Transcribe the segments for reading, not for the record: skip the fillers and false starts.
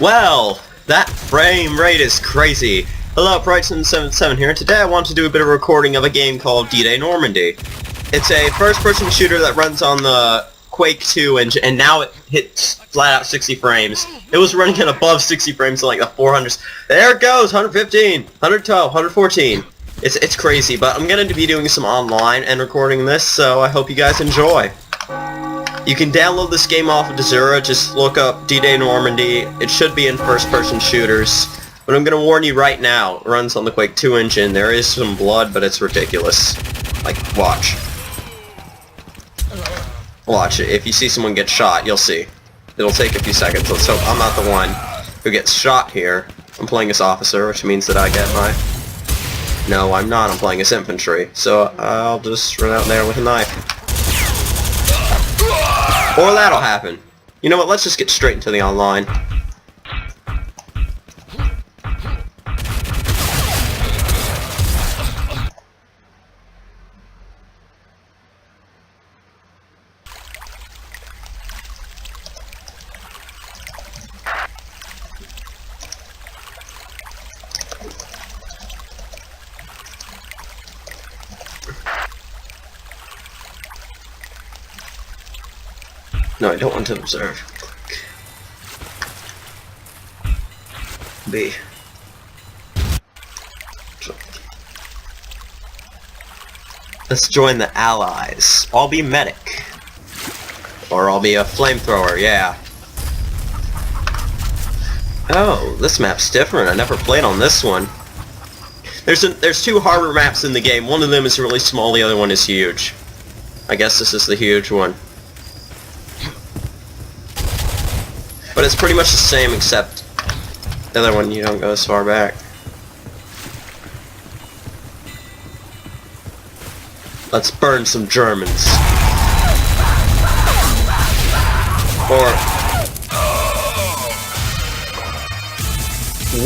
Well, that frame rate is crazy. Hello, Brighton77 here, and today I want to do a bit of recording of a game called D-Day Normandy. It's a first-person shooter that runs on the Quake 2 engine, and now it hits flat out 60 frames. It was running at above 60 frames in like the 400s. There it goes, 115, 112, 114. It's crazy, but I'm going to be doing some online and recording this, so I hope you guys enjoy. You can download this game off of Zura, just look up D-Day Normandy. It should be in first-person shooters. But I'm going to warn you right now, it runs on the Quake 2 engine. There is some blood, but it's ridiculous. Like, watch. Watch it. If you see someone get shot, you'll see. It'll take a few seconds. Let's hope I'm not the one who gets shot here. I'm playing as officer, which means that I get my... No, I'm not. I'm playing as infantry. So I'll just run out there with a knife. Or that'll happen. You know what? Let's just get straight into the online. No, I don't want to observe. B. Let's join the allies. I'll be medic. Or I'll be a flamethrower, yeah. Oh, this map's different. I never played on this one. There's two harbor maps in the game. One of them is really small, the other one is huge. I guess this is the huge one. But it's pretty much the same, except the other one you don't go as far back. Let's burn some Germans. Or...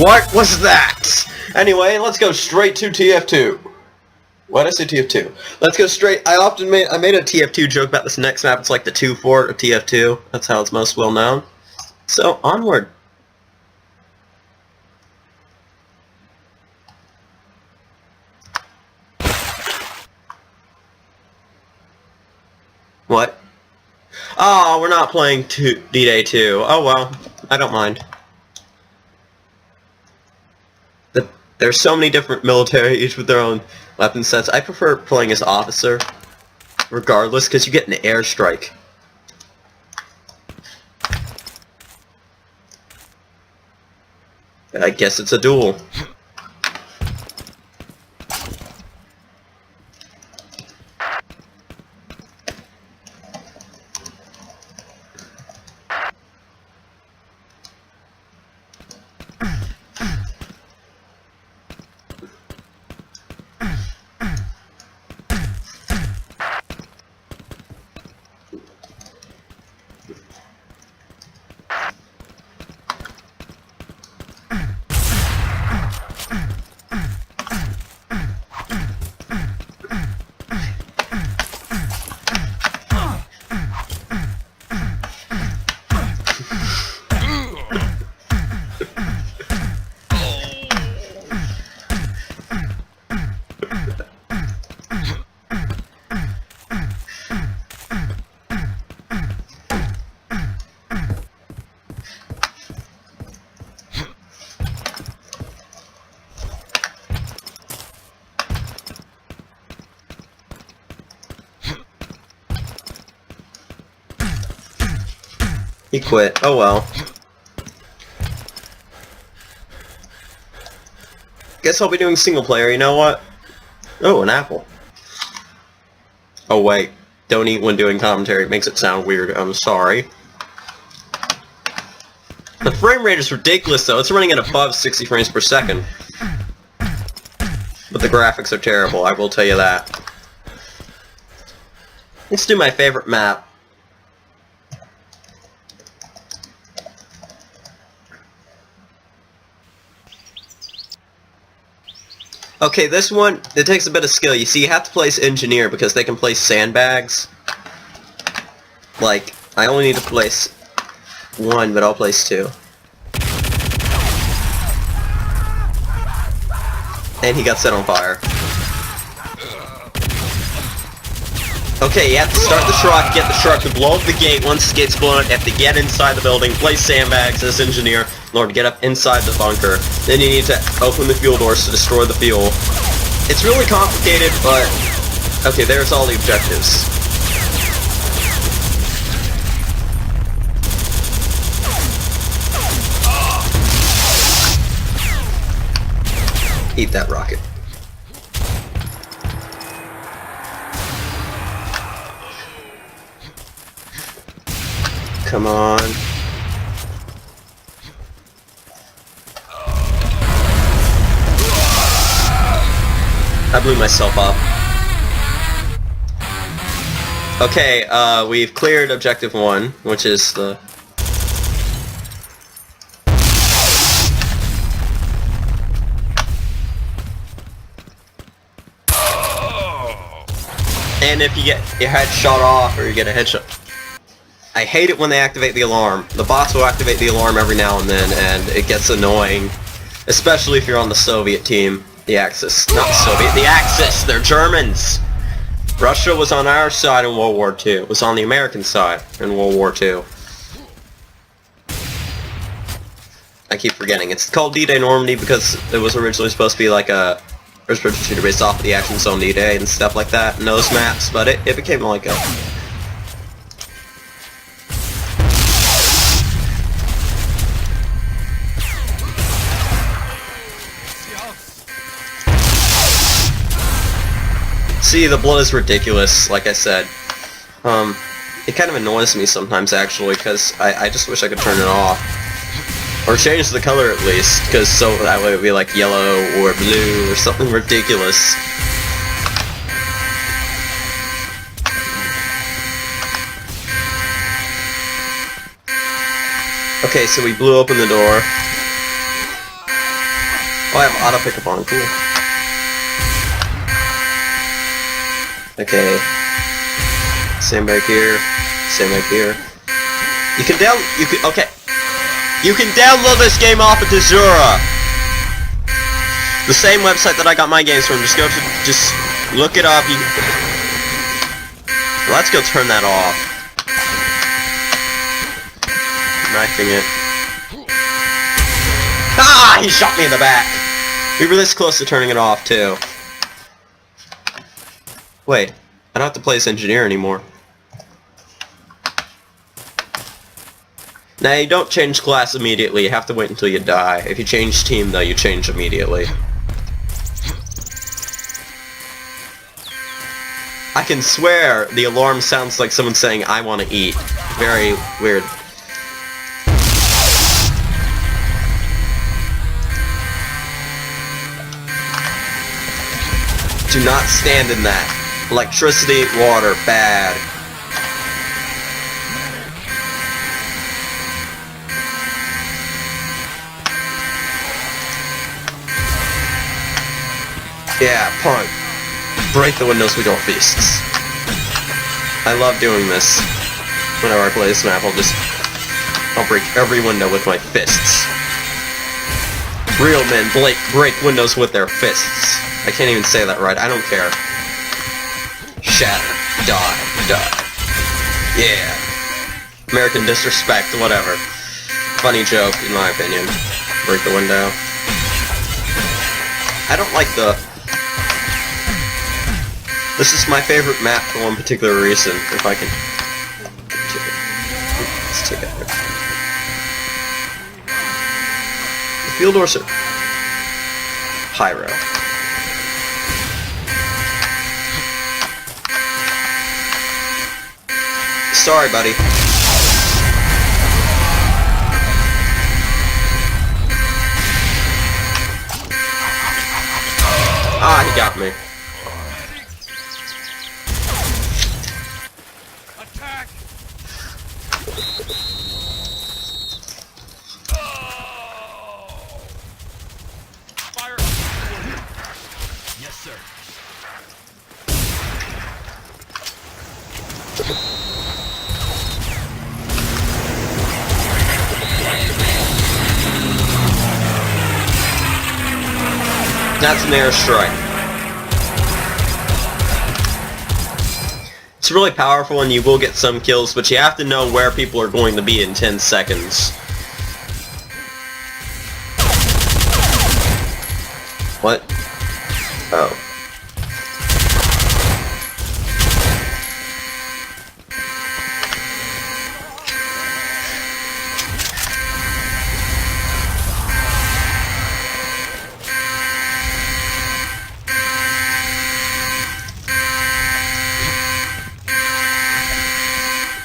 What was that? Anyway, let's go straight to TF2. Why did I say TF2? Let's go straight... I made a TF2 joke about this next map. It's like the 2 fort of TF2. That's how it's most well known. So, onward. What? Oh, we're not playing D-Day 2. Oh well, I don't mind. There's so many different military, each with their own weapon sets. I prefer playing as officer, regardless, because you get an airstrike. I guess it's a duel. He quit. Oh well. Guess I'll be doing single player, you know what? Oh, an apple. Oh wait, don't eat when doing commentary, it makes it sound weird, I'm sorry. The frame rate is ridiculous though, it's running at above 60 frames per second. But the graphics are terrible, I will tell you that. Let's do my favorite map. Okay, this one, it takes a bit of skill. You see, you have to place engineer because they can place sandbags. Like, I only need to place one, but I'll place two. And he got set on fire. Okay, you have to start the truck, get the truck to blow up the gate. Once the gate's blown up, you have to get inside the building, place sandbags as engineer in order to get up inside the bunker. Then you need to open the fuel doors to destroy the fuel. It's really complicated, but... okay, there's all the objectives. Eat that rocket. Come on. I blew myself up. Okay, we've cleared objective 1, which is the... and if you get your head shot off or you get a headshot... I hate it when they activate the alarm. The bots will activate the alarm every now and then, and it gets annoying. Especially if you're on the Soviet team. The Axis. Not the Soviet, the Axis! They're Germans! Russia was on our side in World War II. It was on the American side in World War II. I keep forgetting. It's called D-Day Normandy because it was originally supposed to be like a first-person shooter based off of the actions on D-Day and stuff like that, and those maps, but it became like a... See, the blood is ridiculous, like I said. It kind of annoys me sometimes, actually, because I just wish I could turn it off. Or change the color, at least, because so that way it would be like yellow or blue or something ridiculous. Okay, so we blew open the door. Oh, I have auto pickup on, cool. Okay. Same back here. Same back here. Okay. You can download this game off of Tazura. The same website that I got my games from. Just look it up. Let's go turn that off. Knifing it. Ah! He shot me in the back. We were this close to turning it off, too. Wait, I don't have to play as engineer anymore. Now, you don't change class immediately, you have to wait until you die. If you change team, though, you change immediately. I can swear the alarm sounds like someone saying, "I want to eat." Very weird. Do not stand in that. Electricity, water, bad. Yeah, punk. Break the windows with your fists. I love doing this. Whenever I play this map, I'll break every window with my fists. Real men break windows with their fists. I can't even say that right, I don't care. Shatter. Die. Yeah. American disrespect, whatever. Funny joke, in my opinion. Break the window. I don't like the... This is my favorite map for one particular reason, if I can... Let's take it there. The field doors are... Pyro. Sorry, buddy. Ah, he got me. Attack! Fire! Yes, sir. That's an airstrike. It's really powerful and you will get some kills, but you have to know where people are going to be in 10 seconds. What? Oh.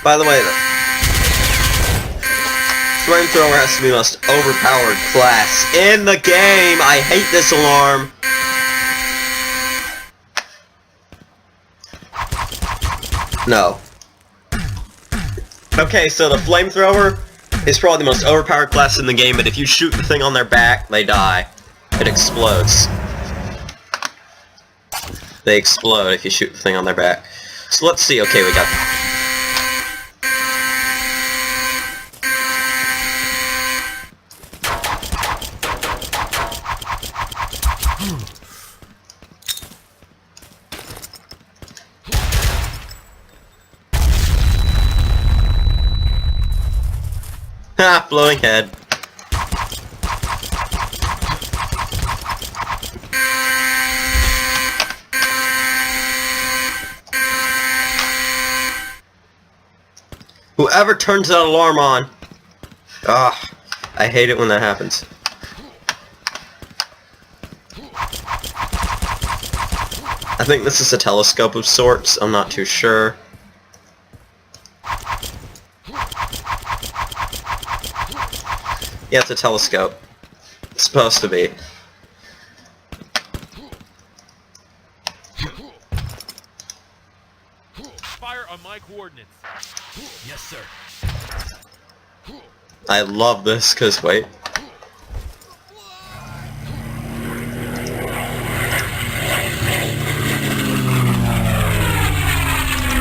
By the way, flamethrower has to be the most overpowered class in the game. I hate this alarm. No. Okay, so the flamethrower is probably the most overpowered class in the game, but if you shoot the thing on their back, they die. It explodes. They explode if you shoot the thing on their back. So let's see. Okay, we got... Ha! Blowing head. Whoever turns that alarm on. Ah, I hate it when that happens. I think this is a telescope of sorts. I'm not too sure. Yeah, it's a telescope. It's supposed to be. Fire on my coordinates. Yes, sir. I love this, cause wait.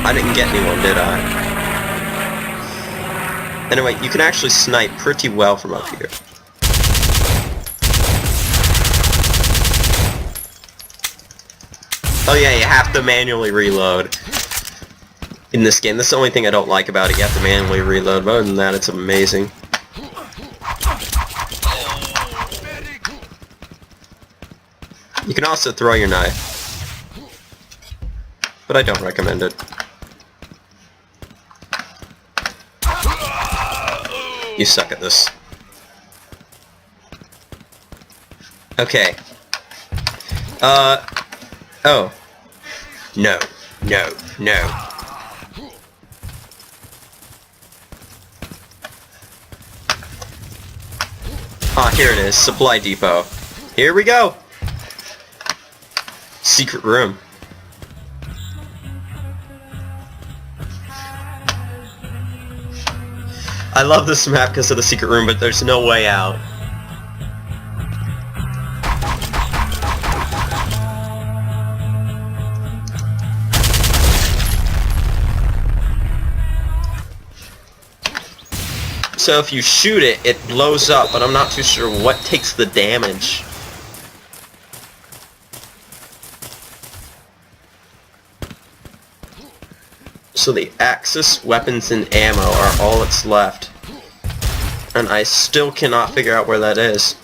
I didn't get anyone, did I? Anyway, you can actually snipe pretty well from up here. Oh yeah, you have to manually reload. In this game, that's the only thing I don't like about it. You have to manually reload. But other than that, it's amazing. You can also throw your knife. But I don't recommend it. You suck at this. Okay. Oh. No. No. No. Ah, here it is. Supply depot. Here we go. Secret room. I love this map because of the secret room, but there's no way out. So if you shoot it, it blows up, but I'm not too sure what takes the damage. So the Axis, weapons, and ammo are all that's left. And I still cannot figure out where that is.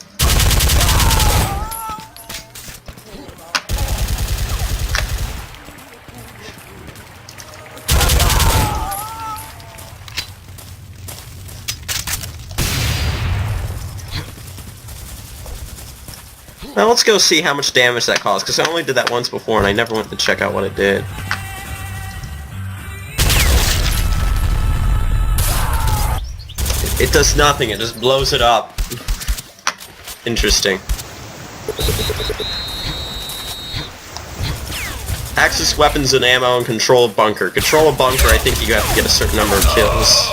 Now let's go see how much damage that caused, because I only did that once before and I never went to check out what it did. It does nothing, it just blows it up. Interesting. Axis, weapons and ammo, and control a bunker. Control a bunker, I think you have to get a certain number of kills.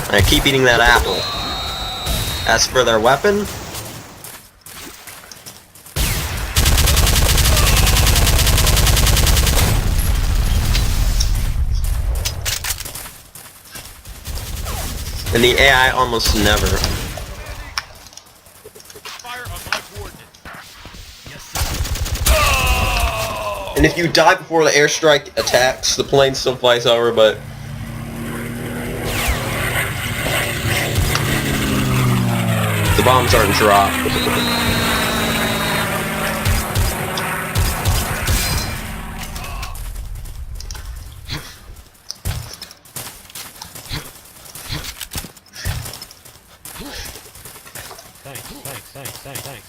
I keep eating that apple. As for their weapon... And the AI almost never. Fire on my coordinates. Yes, sir. And if you die before the airstrike attacks, the plane still flies over, but... the bombs aren't dropped. Thanks.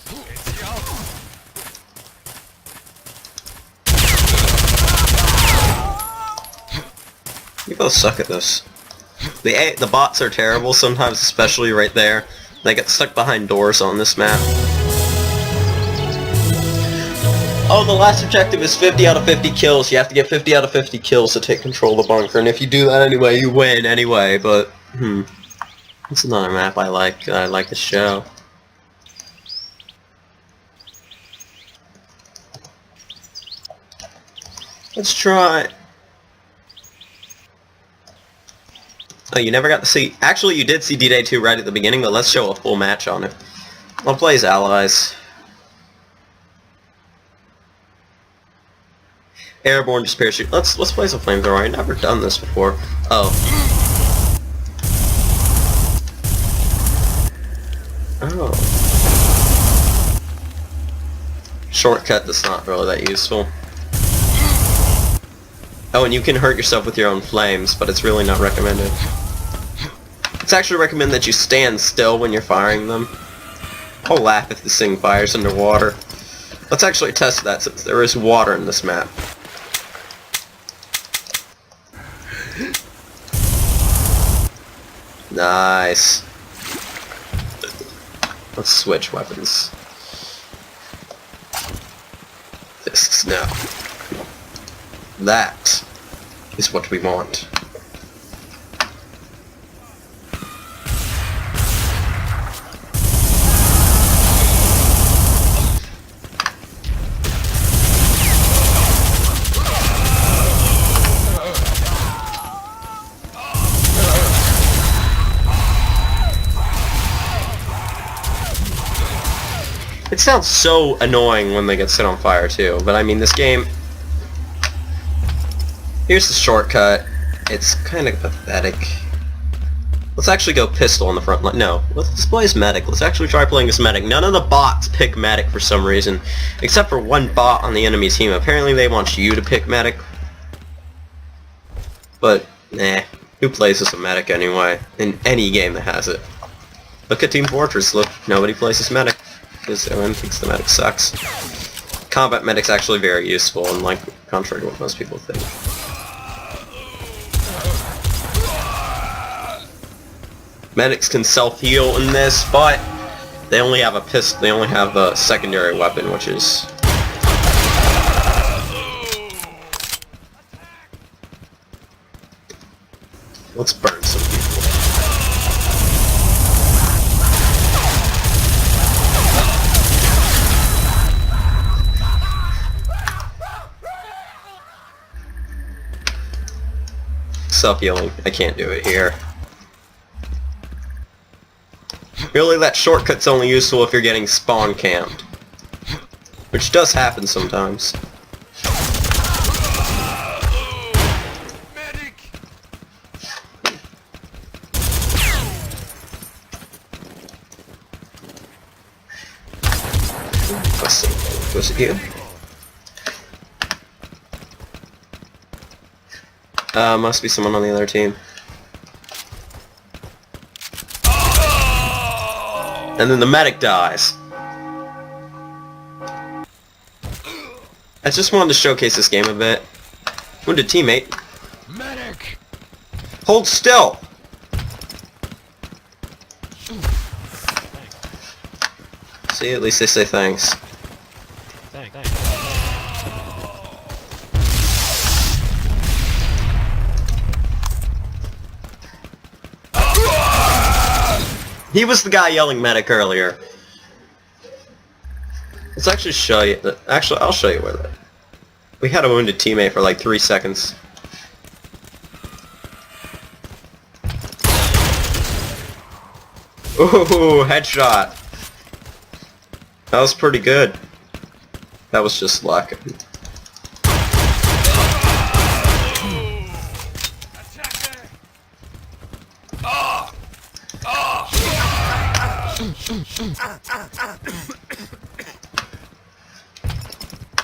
You both suck at this. The bots are terrible sometimes, especially right there. They get stuck behind doors on this map. Oh, the last objective is 50 out of 50 kills. You have to get 50 out of 50 kills to take control of the bunker, and if you do that anyway, you win anyway, but, It's another map I like to show. Let's try... Oh, you never got to see... Actually, you did see D-Day 2 right at the beginning, but let's show a full match on it. I'll play as allies. Airborne just parachute. Let's play as a flamethrower. I've never done this before. Oh. Oh. Shortcut that's not really that useful. Oh, and you can hurt yourself with your own flames, but it's really not recommended. It's actually recommended that you stand still when you're firing them. I'll laugh if this thing fires underwater. Let's actually test that since there is water in this map. Nice. Let's switch weapons. Fists now. That is what we want. It sounds so annoying when they get set on fire too, but I mean this game... Here's the shortcut. It's kind of pathetic. Let's actually go pistol on the front line. No, let's play as medic. Let's actually try playing as medic. None of the bots pick medic for some reason, except for one bot on the enemy team. Apparently they want you to pick medic. But, nah. Who plays as a medic anyway? In any game that has it. Look at Team Fortress. Look, nobody plays as medic. Because everyone thinks the medic sucks. Combat medic's actually very useful, and like, contrary to what most people think. Medics can self-heal in this, but they only have a pistol. They only have a secondary weapon, which is... Let's burn some people. Self-healing. I can't do it here. Really, that shortcut's only useful if you're getting spawn camped. Which does happen sometimes. Medic! Let's see. Was it you? Must be someone on the other team. And then the medic dies. I just wanted to showcase this game a bit. Wounded teammate. Medic! Hold still! See, at least they say thanks. Thanks. He was the guy yelling medic earlier. Let's actually show you. Actually, I'll show you where that. We had a wounded teammate for like 3 seconds. Ooh, headshot. That was pretty good. That was just luck.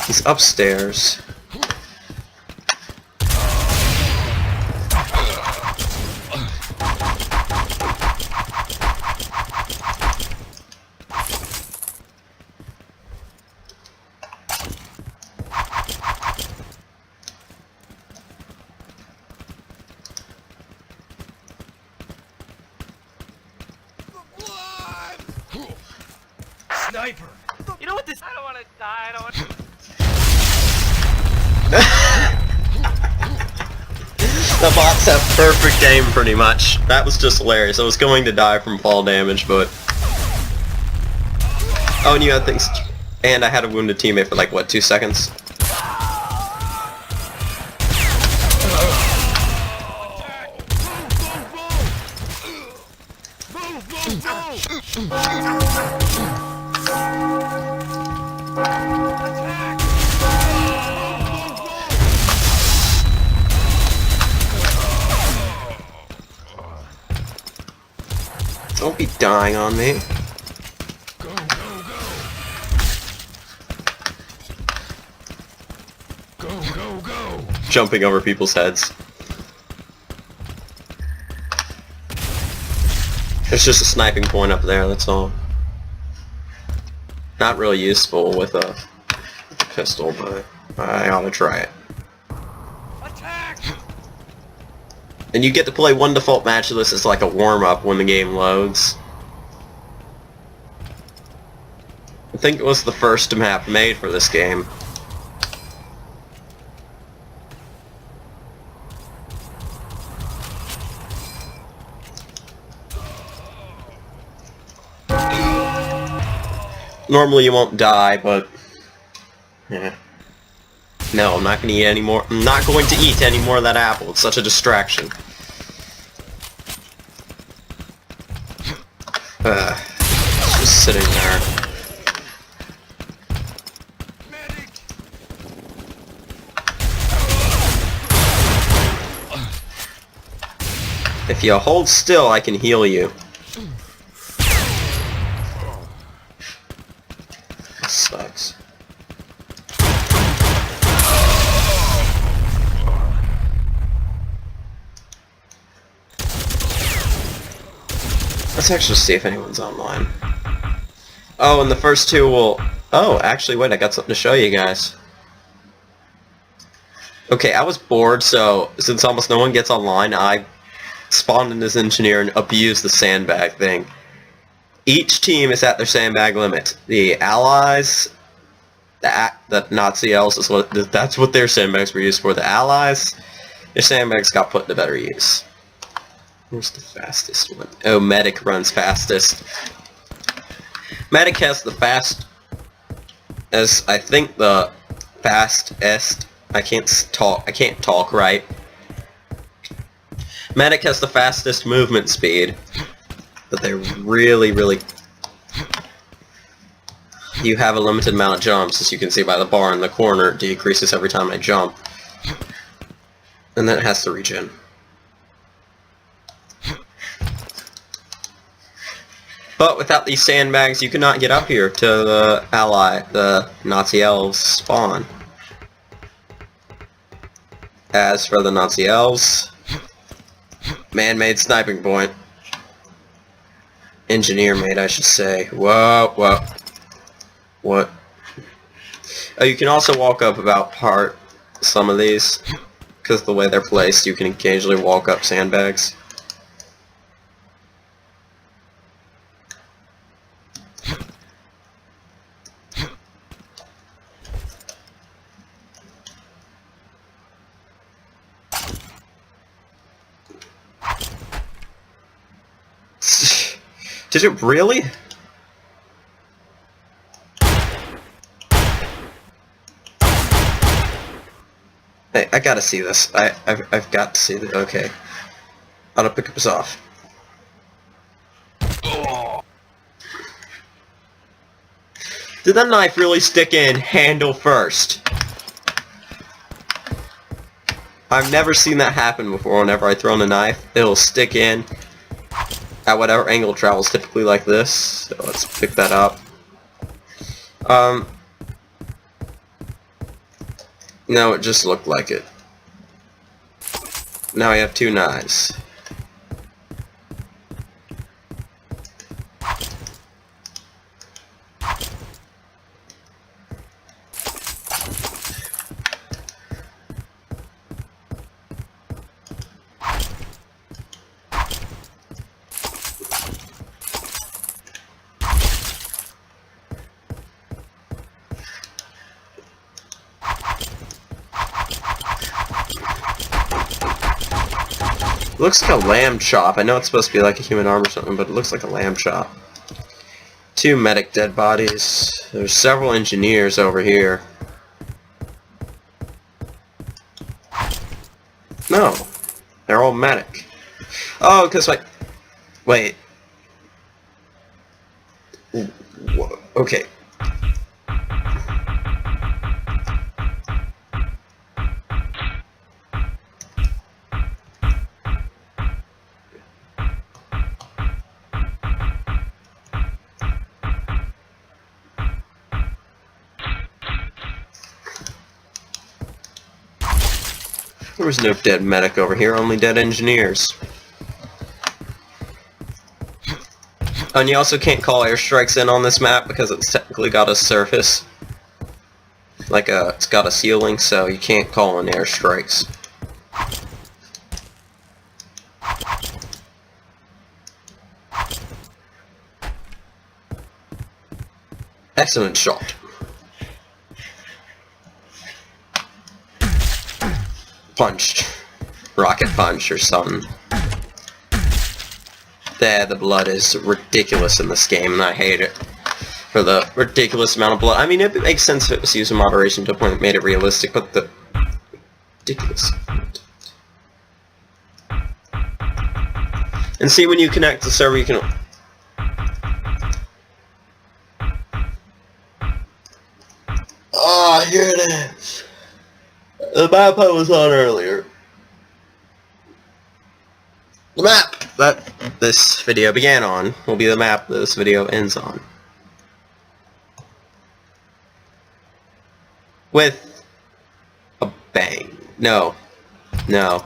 He's upstairs. Sniper. You know what this? I don't want to die. I don't want to. The bots have perfect aim, pretty much. That was just hilarious. I was going to die from fall damage, but... Oh, and you had things... And I had a wounded teammate for like, what, 2 seconds? Don't be dying on me. Go, go, go. Go, go, go. Jumping over people's heads. It's just a sniping point up there, that's all. Not really useful with a pistol, but I ought to try it. Attack! And you get to play one default match of this as like a warm-up when the game loads. I think it was the first map made for this game. Normally you won't die, but... yeah. No, I'm not gonna eat any more. I'm not going to eat any more of that apple. It's such a distraction. It's just sitting there. Medic! If you hold still, I can heal you. That sucks. Let's actually see if anyone's online. Oh, and the first two will... Oh, actually, wait, I got something to show you guys. Okay, I was bored, so since almost no one gets online, I spawned in this engineer and abused the sandbag thing. Each team is at their sandbag limit. The allies... The Nazi elves is what... That's what their sandbags were used for. The allies, their sandbags got put to better use. Where's the fastest one? Oh, Medic runs fastest. Medic has the fast... as I think the fastest... I can't talk right. Medic has the fastest movement speed. But they really... You have a limited amount of jumps, as you can see by the bar in the corner. It decreases every time I jump. And then it has to regen. But without these sandbags, you cannot get up here to the the Nazi elves spawn. As for the Nazi elves, man-made sniping point. Engineer-made, I should say. Whoa, whoa. What? Oh, you can also walk up about some of these. Because of the way they're placed, you can occasionally walk up sandbags. Did it really? Hey, I gotta see this. I've got to see this. Okay. I'll pick up his off. Oh. Did that knife really stick in handle first? I've never seen that happen before. Whenever I throw in a knife, it'll stick in at whatever angle it travels, typically like this. So let's pick that up. No, it just looked like it. Now I have two knives. Looks like a lamb chop. I know it's supposed to be like a human arm or something, but it looks like a lamb chop. Two medic dead bodies. There's several engineers over here. No. They're all medic. Oh, because like... Wait. Okay. There was no dead medic over here, only dead engineers. And you also can't call airstrikes in on this map because it's technically got a surface. Like it's got a ceiling, so you can't call in airstrikes. Excellent shot. Punched. Rocket punch or something. There, the blood is ridiculous in this game, and I hate it. For the ridiculous amount of blood. I mean, it makes sense if it was used in moderation to a point that made it realistic, but the... ridiculous. And see, when you connect the server, you can... Ah, here it is! The map I was on earlier. The map that this video began on will be the map that this video ends on. With a bang. No. No.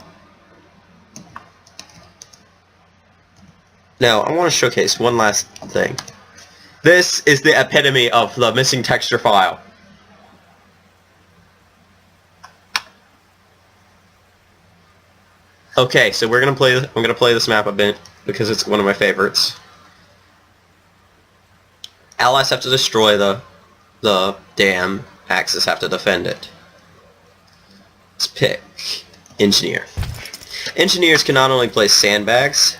No, I want to showcase one last thing. This is the epitome of the missing texture file. Okay, so I'm gonna play this map a bit because it's one of my favorites. Allies have to destroy the dam. Axis have to defend it. Let's pick engineer. Engineers can not only place sandbags,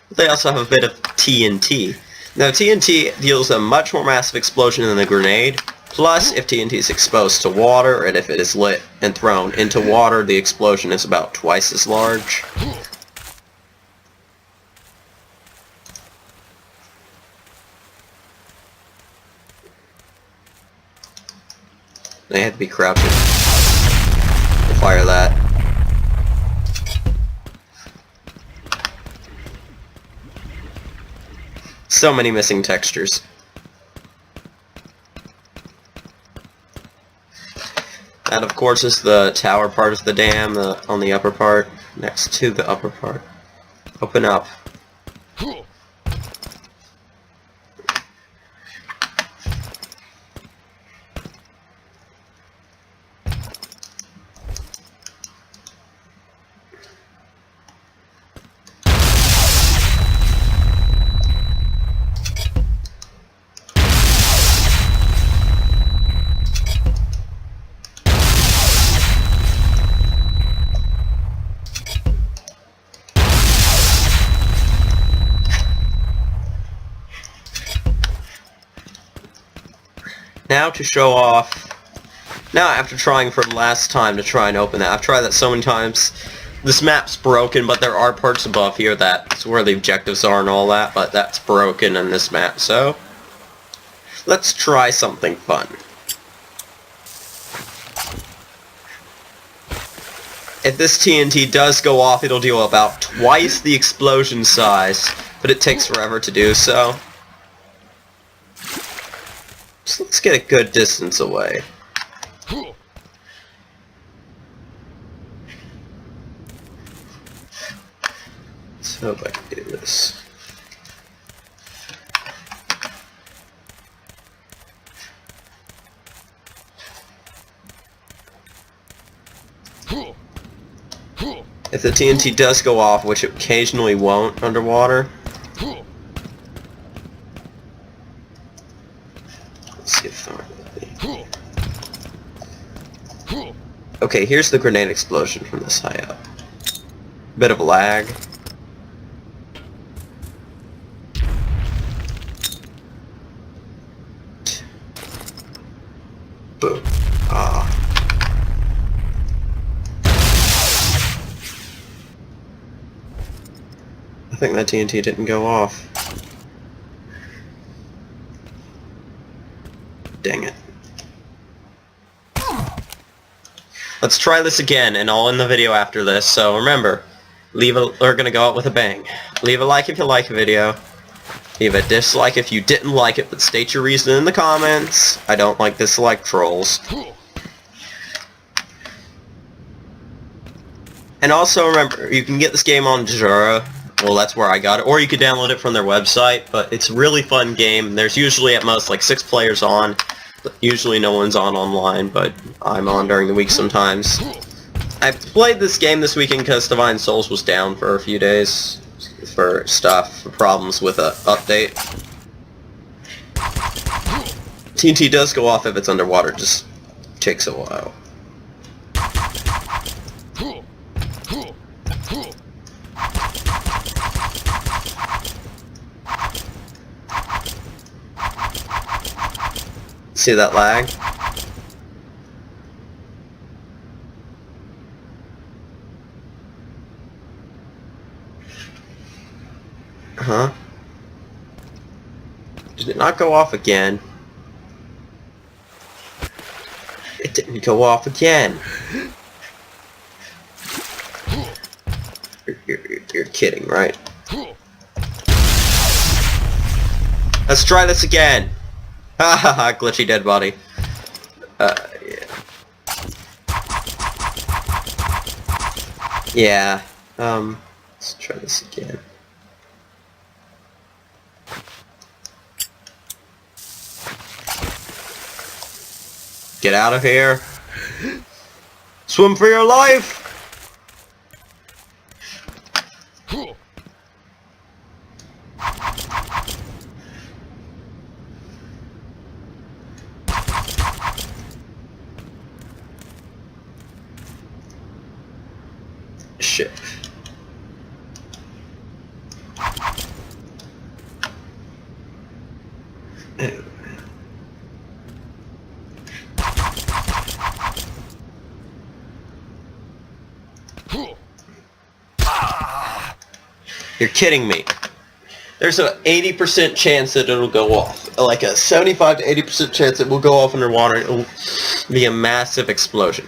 but they also have a bit of TNT. Now TNT deals a much more massive explosion than the grenade. Plus, if TNT is exposed to water, and if it is lit and thrown into water, the explosion is about twice as large. They had to be crouching to fire that. So many missing textures. That, of course, is the tower part of the dam, on the upper part, next to the upper part. Open up. Now to show off, now after trying for the last time to try and open that, I've tried that so many times, this map's broken, but there are parts above here that's where the objectives are and all that, but that's broken in this map, so Let's try something fun. If this TNT does go off, it'll deal about twice the explosion size, but it takes forever to do so. So let's get a good distance away. Let's hope I can do this. If the TNT does go off, which it occasionally won't underwater. Let's see if okay, here's the grenade explosion from this high up. Bit of a lag. Boom. Ah. I think that TNT didn't go off. Dang it. Let's try this again, and I'll end the video after this. So remember, we're gonna go out with a bang. Leave a like if you like the video. Leave a dislike if you didn't like it, but state your reason in the comments. I don't like dislike trolls. And also remember, you can get this game on Jura. Well, that's where I got it. Or you could download it from their website, but it's a really fun game. There's usually at most like 6 players on. Usually no one's on online, but I'm on during the week sometimes. I played this game this weekend because Divine Souls was down for a few days for problems with an update. TNT does go off if it's underwater, just takes a while. See that lag? Huh? Did it not go off again? It didn't go off again. You're kidding, right? Let's try this again. Ha ha ha, glitchy dead body. Yeah. Yeah, let's try this again. Get out of here. Swim for your life! Shit. You're kidding me. There's an 80% chance that it'll go off. Like a 75 to 80% chance it will go off underwater. It'll be a massive explosion.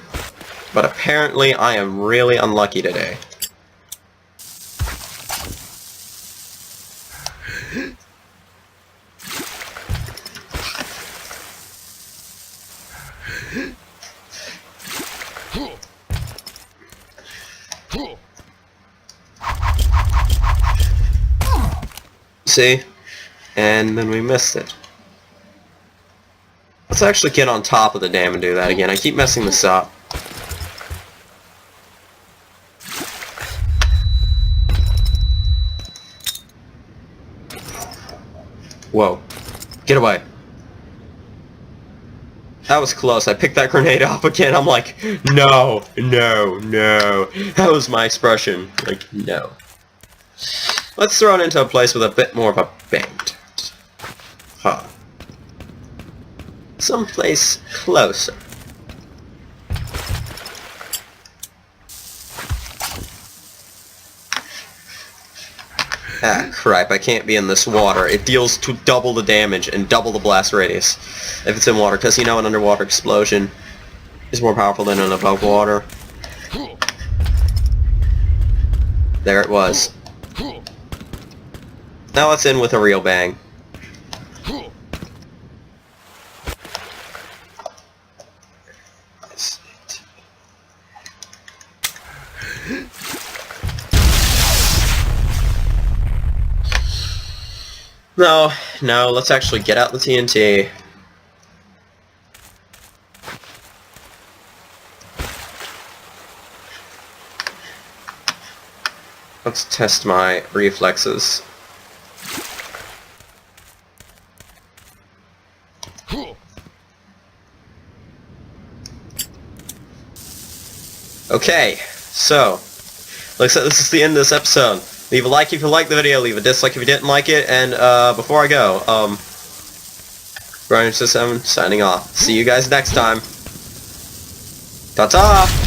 But apparently I am really unlucky today. See? And then we missed it. Let's actually get on top of the dam and do that again. I keep messing this up. Whoa. Get away. That was close. I picked that grenade up again. I'm like, no, no, no. That was my expression. Like, no. Let's throw it into a place with a bit more of a bang to it. Huh. Someplace closer. Ah, crap, I can't be in this water. It deals to double the damage and double the blast radius if it's in water, because you know an underwater explosion is more powerful than an above water. There it was. Now it's in with a real bang. No, let's actually get out the TNT. Let's test my reflexes. Okay, so, looks like this is the end of this episode. Leave a like if you liked the video, leave a dislike if you didn't like it, and before I go, Brian7 signing off. See you guys next time. Ta-ta!